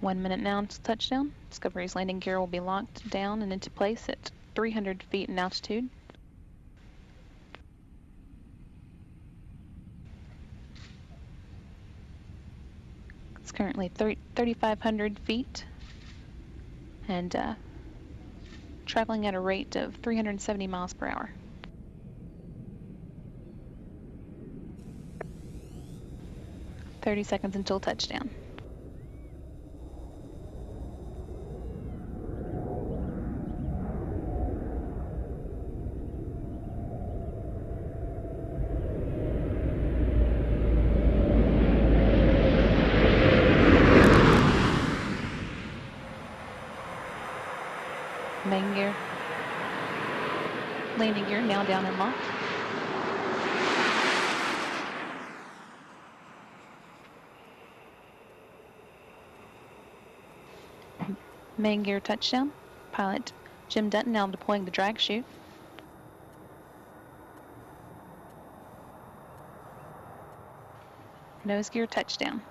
1 minute now until touchdown. Discovery's landing gear will be locked down and into place at 300 feet in altitude. It's currently 3,500 feet and traveling at a rate of 370 miles per hour. "30 seconds until touchdown. Main gear, landing gear now down and locked. Main gear touchdown. Pilot Jim Dutton now deploying the drag chute. Nose gear touchdown.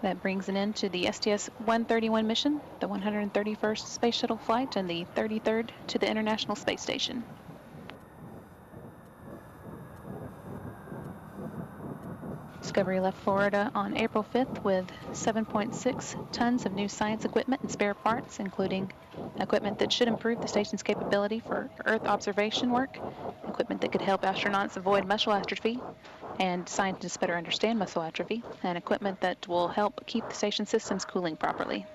That brings an end to the STS-131 mission, the 131st Space Shuttle flight, and the 33rd to the International Space Station. Discovery left Florida on April 5th with 7.6 tons of new science equipment and spare parts, including equipment that should improve the station's capability for Earth observation work, equipment that could help astronauts avoid muscle atrophy, and scientists better understand muscle atrophy, and equipment that will help keep the station systems cooling properly.